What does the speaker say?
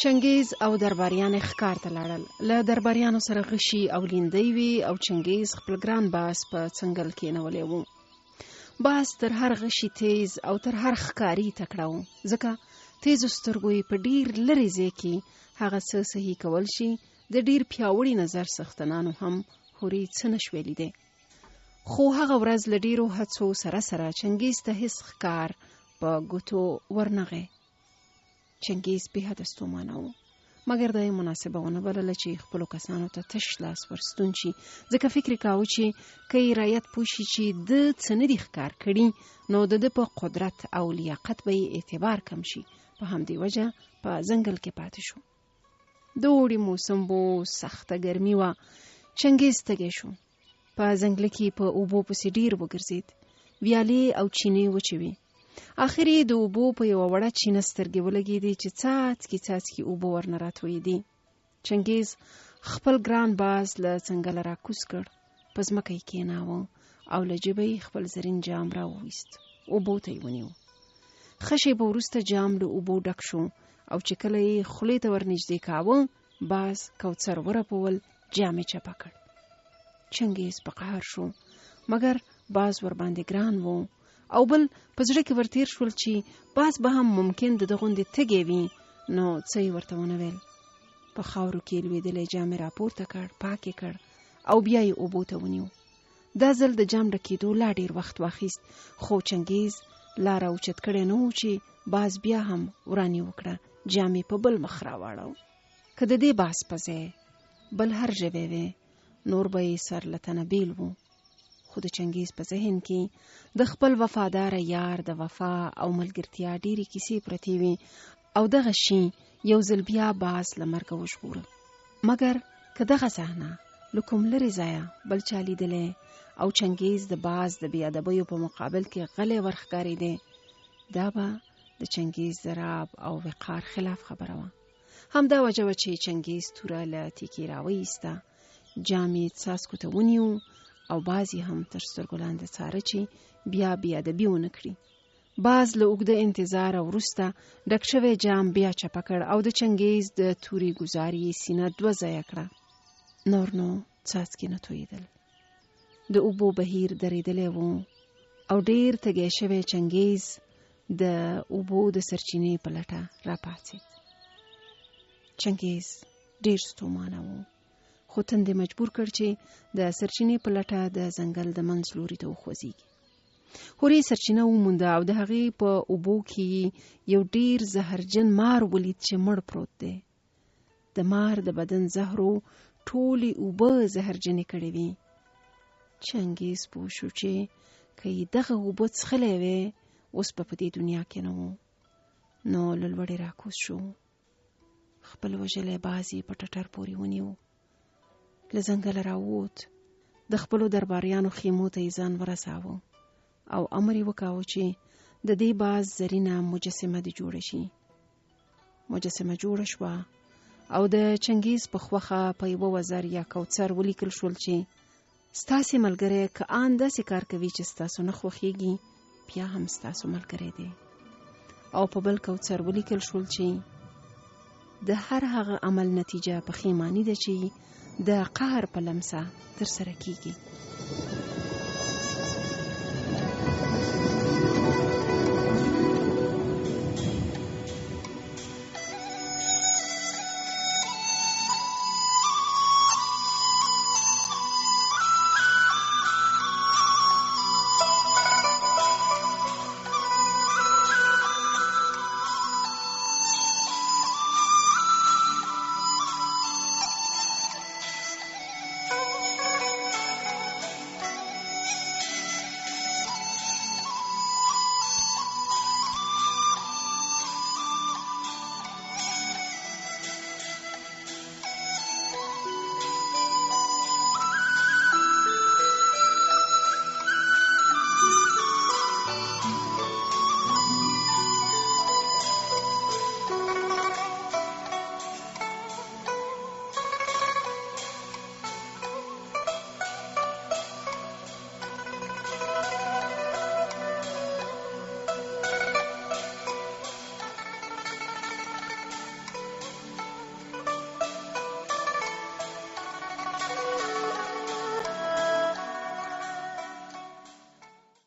چنګیز او درباریان ښکار ته لاړل. له درباریانو سره غشي او لیندۍ وي او چنګیز خپل ګران باز په څنګل کېنولی و. باز تر هر غشي تیز او تر هر ښکاري تکړه و، ځکه تیزو سترګو یې په ډیر لرې ځای کې هغه څه صحیح کول شي د ډیر پیاوړي نظر څښتنانو هم هورې څه نشوی لیدی. خو هغه ورځ له ډیرو هڅو سره چنګیز ته هیڅ ښکار په ګوتو ورنغی. چنګیز بې حده ستومانه و، مګر دا یې مناسبه ونه بلله چې خپلو کسانو ته تش لاس ورستون شي، ځکه فکر یې کاوه چې که یې رعیت پوه شي چې ده څه نه دي ښکار کړي، نو د ده په قدرت او لیاقت به یې اعتبار کم شي. په همدې وجه په ځنګل کې پاتې شو. د اوړي موسم و، سخته ګرمي وه. چنګیز تږی شو. په ځنګل کې په اوبو پسې ډیر وګرځېد. ویالې او چینې وچې وې. آخر یې د اوبو په یوه وړه چینه سترګې ولګېدې چې څاڅکي اوبه ورنه راتویېدې. چنګیز خپل ګران باز له څنګله راکوز کړ، په ځمکه یې کېناوه او له جیبه یې خپل زرین جام راوویست. اوبو ته یې ونیو. ښه شېبه وروسته جام له اوبو ډک شو او چې کله یې خولې ته ورنږدې کاوه، باز کوثر ورپول، جام یې چپه کړ. چنګیز په قهر شو، مګر باز ورباندې ګران و، او بل په زړه کې ورتیر شول چې باز به هم ممکن د ده غوندې تږی وي، نو څه یې ورته ونه ویل. په خاورو کې لوېدلی جام یې راپورته کړ، پاک یې کړ او بیا یې اوبو ته ونیو. دا ځل د جام ډکېدو لا ډېر وخت واخیست، خو چنګیز لاره اوچت کړی نه و چې باز بیا هم ورانې وکړه. جام یې په بل مخ راواړو. که د دې باز په ځای بل هر ژوی وی، نور به یې سر له تنه بیل و. خو د چنګیز په ذهن کې د خپل وفادار یار د وفا او ملګرتیا ډېرې کیسې پرتې وې، او دغه شي یو ځل بیا باز له مرګه وژغوره. مګر که دغه صحنه له کوم لرې ځایه بل چا لیدلی او چنګیز د باز د بې ادبیو په مقابل کې غلی ورښکارېدی، دا به د چنګیز د رعب او وقار خلاف خبره وه. همدا وجه وه چې چنګیز توره له تیکې راوایسته، جام یې څاڅکو ته ونیو او باز یې هم تر سترګو لاندې څاره چې بیا بې ادبي ونه کړي. باز له اوږده انتظار وروسته ډک شوی جام بیا چپه کړ او د چنګیز د تورې ګوزار یې سینه 2 ځایه کړه. نور نو څاڅکي نه تویېدل. د اوبو بهیر درېدلی و او ډېر تږی شوی چنګیز د اوبو د سرچینې په لټه راپاڅېد. چنګیز ډېر ستومانه و، خو تندې مجبور کړ چې د سرچینې په لټه د ځنګل د منځ لوري ته وخوځېږي. هورې سرچینه ومونده او د هغې په اوبو کې یو ډېر زهرجن مار ولید چې مړ پروت دی. د مار د بدن زهرو ټولې اوبه زهرجنې کړې وې. چنګیز پوه شو چې که یې دغه اوبه څښلی وی، اوس به په دې دنیا کې نه و. نو له لوړې راکوز شو. خپل وژلی باز یې په ټټر پورې ونیو. له ځنګله راووت. د خپلو درباریانو خیمو ته یې ځان ورساوه او امر یې وکاوه چې د دې باز زرینه مجسمه دې جوړه شي. مجسمه جوړه شوه او د چنګیز په خوښه په یوه وزر یا کوثر ولیکل شول چې ستاسې ملګری که آن داسې کار کوي چې ستاسو نه خوښیږي، بیا هم ستاسو ملګری دی. او په بل کوثر ولیکل شول چې د هر هغه عمل نتیجه پښیماني ده چې د قهر په لمسه تر سره کیږي.